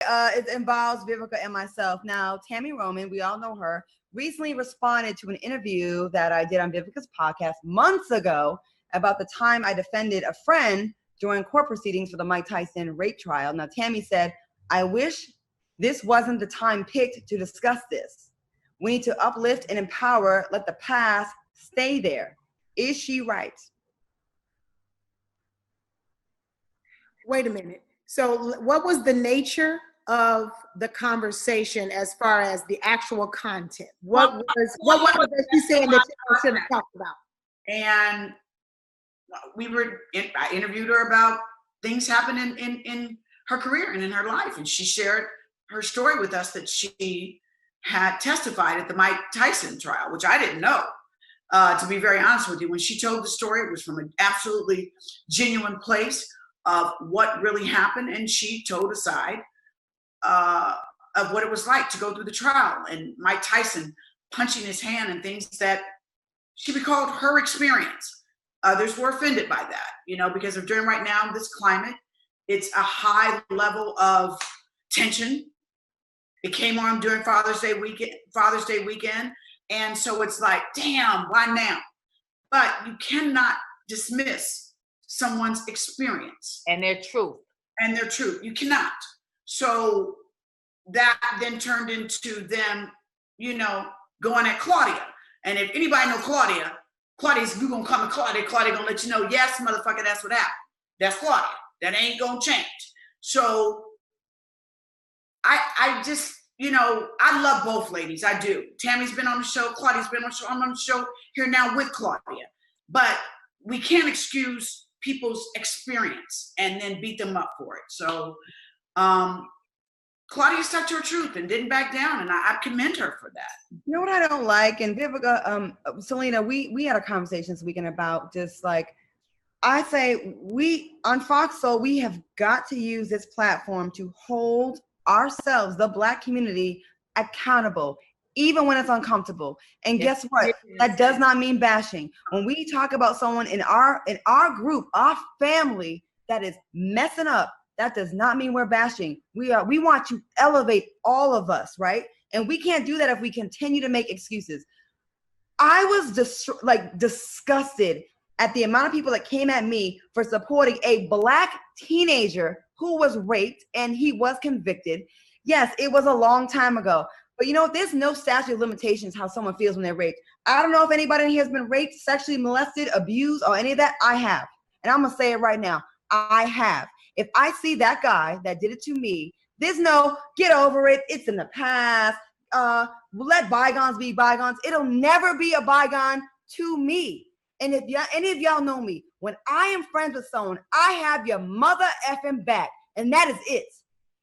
it involves Vivica and myself. Now, Tami Roman, we all know her, recently responded to an interview that I did on Vivica's podcast months ago about the time I defended a friend during court proceedings for the Mike Tyson rape trial. Now, Tami said, I wish this wasn't the time picked to discuss this. We need to uplift and empower, let the past stay there. Is she right? Wait a minute. So what was the nature of the conversation as far as the actual content? What was it she saying that you should have talked about? And I interviewed her about things happening in her career and in her life. And she shared her story with us that she had testified at the Mike Tyson trial, which I didn't know. To be very honest with you, when she told the story, it was from an absolutely genuine place of what really happened. And she told a side of what it was like to go through the trial and Mike Tyson punching his hand and things that she recalled her experience. Others were offended by that, because of during right now, this climate, it's a high level of tension. It came on during Father's Day weekend. And so it's like, damn, why now? But you cannot dismiss someone's experience. And their truth. You cannot. So that then turned into them, going at Claudia. And if anybody know Claudia's, you gonna come to Claudia gonna let you know, yes, motherfucker, that's what happened. That's Claudia. That ain't gonna change. So I just, I love both ladies. I do. Tami's been on the show. Claudia's been on the show. I'm on the show here now with Claudia. But we can't excuse people's experience and then beat them up for it. So Claudia stuck to her truth and didn't back down, and I commend her for that. You know what I don't like? And Vivica, Selena, we had a conversation this weekend about just like, I say we on FOXSOUL, we have got to use this platform to hold ourselves, the Black community, accountable, even when it's uncomfortable. And guess what? That does not mean bashing. When we talk about someone in our group, our family that is messing up, that does not mean we're bashing. We want to elevate all of us, right? And we can't do that if we continue to make excuses. I was disgusted at the amount of people that came at me for supporting a Black teenager who was raped and he was convicted. Yes, it was a long time ago. But there's no statute of limitations how someone feels when they're raped. I don't know if anybody in here has been raped, sexually molested, abused, or any of that. I have. And I'm going to say it right now. I have. If I see that guy that did it to me, there's no get over it. It's in the past. Let bygones be bygones. It'll never be a bygone to me. And if any of y'all know me, when I am friends with someone, I have your mother effing back. And that is it.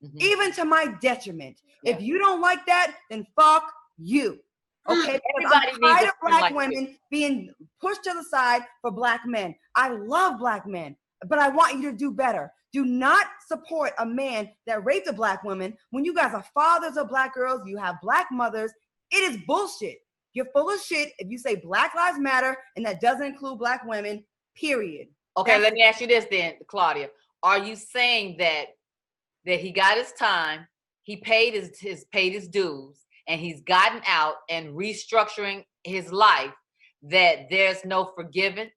Mm-hmm. Even to my detriment. Yeah. If you don't like that, then fuck you. Okay? Everybody I'm tired of Black women being pushed to the side for Black men. I love Black men, but I want you to do better. Do not support a man that raped a Black woman when you guys are fathers of Black girls, you have Black mothers. It is bullshit. You're full of shit if you say Black Lives Matter and that doesn't include Black women, period. Okay, let me ask you this then, Claudia. Are you saying that he got his time, he paid his dues, and he's gotten out and restructuring his life, that there's no forgiving?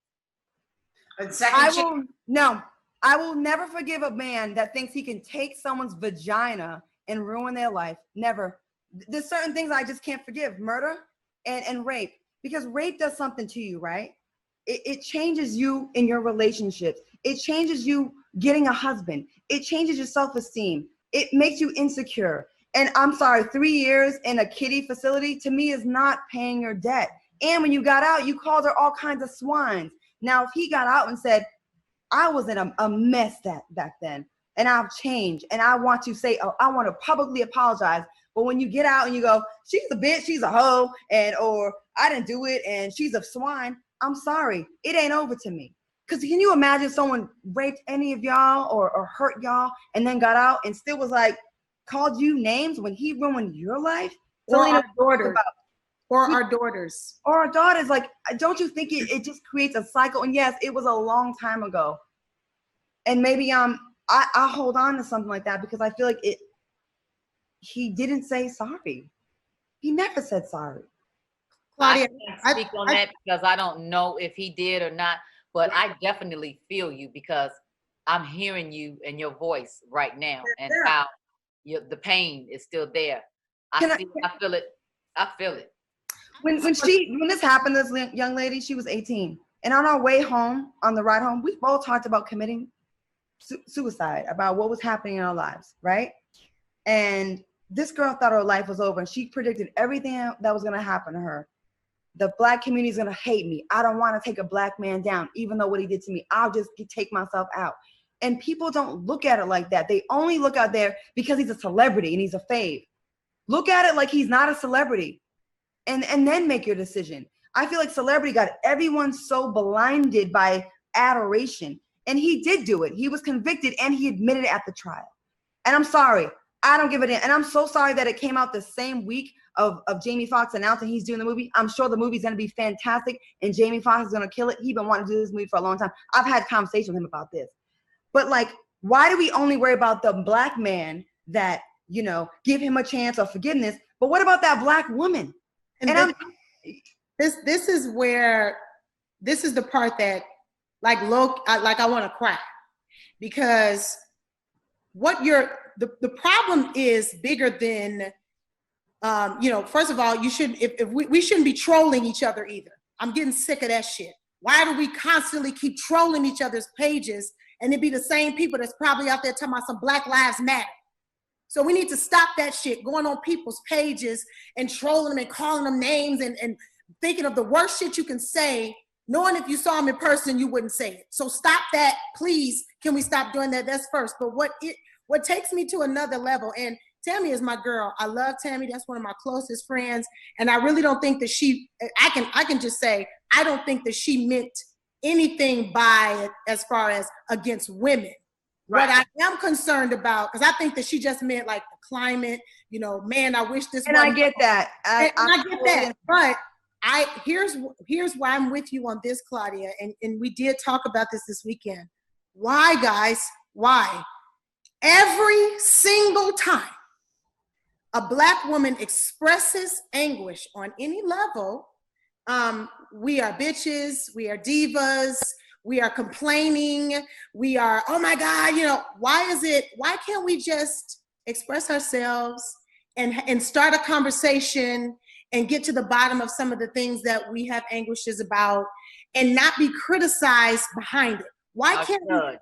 I will never forgive a man that thinks he can take someone's vagina and ruin their life. Never. There's certain things I just can't forgive. Murder and rape. Because rape does something to you, right? It changes you in your relationships. It changes you getting a husband. It changes your self-esteem. It makes you insecure. And I'm sorry, 3 years in a kiddie facility to me is not paying your debt. And when you got out, you called her all kinds of swines. Now, if he got out and said, I was in a mess back then, and I've changed, and I want to say, I want to publicly apologize. But when you get out and you go, she's a bitch, she's a hoe, or I didn't do it, and she's a swine, I'm sorry, it ain't over to me. Because can you imagine someone raped any of y'all or hurt y'all and then got out and still was like, called you names when he ruined your life? Or our daughters. Or our daughters. Like, don't you think it just creates a cycle? And yes, it was a long time ago. And maybe I hold on to something like that because I feel like he didn't say sorry. He never said sorry. Claudia, I can't speak on that because I don't know if he did or not, but I definitely feel you because I'm hearing you and your voice right now and how the pain is still there. I feel it. I feel it. When this happened, this young lady, she was 18. And on our way home, on the ride home, we both talked about committing suicide, about what was happening in our lives, right? And this girl thought her life was over, and she predicted everything that was going to happen to her. The Black community is going to hate me. I don't want to take a Black man down, even though what he did to me, I'll just take myself out. And people don't look at it like that. They only look out there because he's a celebrity and he's a fave. Look at it like he's not a celebrity, and then make your decision. I feel like celebrity got everyone so blinded by adoration. And he did do it. He was convicted and he admitted it at the trial. And I'm sorry. I don't give it in. And I'm so sorry that it came out the same week of Jamie Foxx announcing he's doing the movie. I'm sure the movie's going to be fantastic and Jamie Foxx is going to kill it. He's been wanting to do this movie for a long time. I've had conversations with him about this. But like, why do we only worry about the Black man that, you know, give him a chance of forgiveness? But what about that Black woman? And this is the part that like I want to cry, because the problem is bigger than first of all, we shouldn't be trolling each other either. I'm getting sick of that shit. Why do we constantly keep trolling each other's pages and it be the same people that's probably out there talking about some Black Lives Matter? So we need to stop that shit, going on people's pages and trolling them and calling them names and thinking of the worst shit you can say, knowing if you saw them in person, you wouldn't say it. So stop that, please. Can we stop doing that? That's first. But what takes me to another level, and Tami is my girl. I love Tami. That's one of my closest friends. And I really don't think that I can just say, I don't think that she meant anything by it as far as against women. Right. What I am concerned about, because I think that she just meant like the climate, man, I wish this. And I get that. I get that. But here's why I'm with you on this, Claudia. And we did talk about this weekend. Why, guys? Why? Every single time a Black woman expresses anguish on any level, we are bitches, we are divas, we are complaining, we are, oh my God, why can't we just express ourselves and start a conversation and get to the bottom of some of the things that we have anguishes about and not be criticized behind it?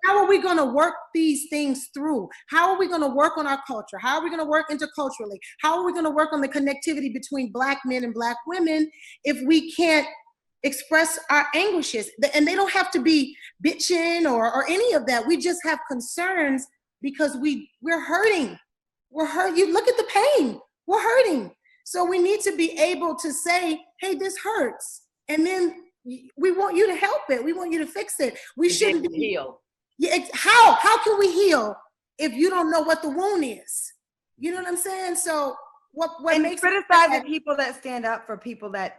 How are we going to work these things through? How are we going to work on our culture? How are we going to work interculturally? How are we going to work on the connectivity between Black men and Black women if we can't express our anguishes? And they don't have to be bitching or any of that. We just have concerns because we're hurting. We're hurt. You look at the pain. We're hurting. So we need to be able to say, hey, this hurts. And then we want you to help it. We want you to fix it. We shouldn't heal. Yeah, how can we heal if you don't know what the wound is? You know what I'm saying? So what makes criticizing people that stand up for people that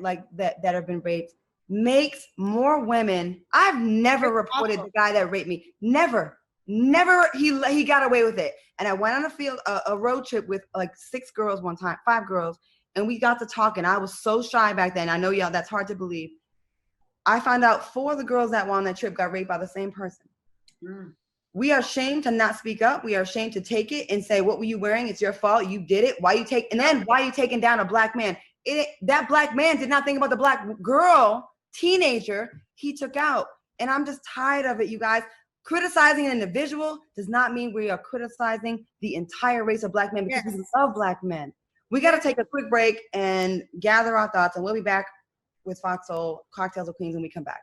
have been raped makes more women. I've never reported the guy that raped me. Never. He got away with it. And I went on a road trip with like 6 girls one time, 5 girls, and we got to talking. I was so shy back then. I know y'all, that's hard to believe. I found out 4 of the girls that were on that trip got raped by the same person. Mm. We are ashamed to not speak up. We are ashamed to take it and say, what were you wearing? It's your fault. You did it. Why are you taking down a Black man? That Black man did not think about the Black girl, teenager he took out. And I'm just tired of it, you guys. Criticizing an individual does not mean we are criticizing the entire race of Black men, because we love Black men. We got to take a quick break and gather our thoughts, and we'll be back with FOXSOUL, Cocktails with Queens, when we come back.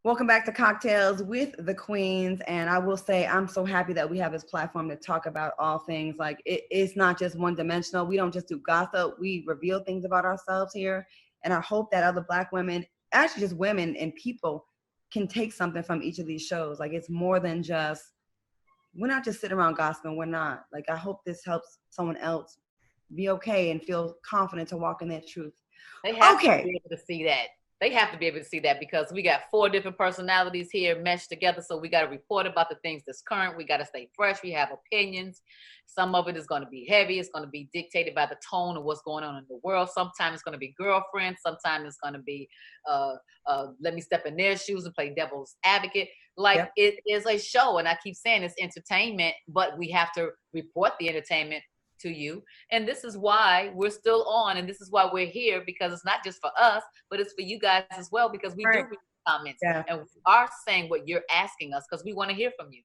Welcome back to Cocktails with the Queens. And I will say, I'm so happy that we have this platform to talk about all things. Like, it's not just one dimensional. We don't just do gossip. We reveal things about ourselves here. And I hope that other Black women, actually just women and people, can take something from each of these shows. Like, it's more than just, we're not just sitting around gossiping. We're not. Like, I hope this helps someone else be okay and feel confident to walk in their truth. They have to be able to see that. They have to be able to see that because we got 4 different personalities here meshed together. So we got to report about the things that's current. We got to stay fresh. We have opinions. Some of it is going to be heavy. It's going to be dictated by the tone of what's going on in the world. Sometimes it's going to be girlfriends. Sometimes it's going to be, let me step in their shoes and play devil's advocate. Like it is a show. And I keep saying it's entertainment, but we have to report the entertainment to you. And this is why we're still on. And this is why we're here, because it's not just for us, but it's for you guys as well, because we do read comments and we are saying what you're asking us because we want to hear from you.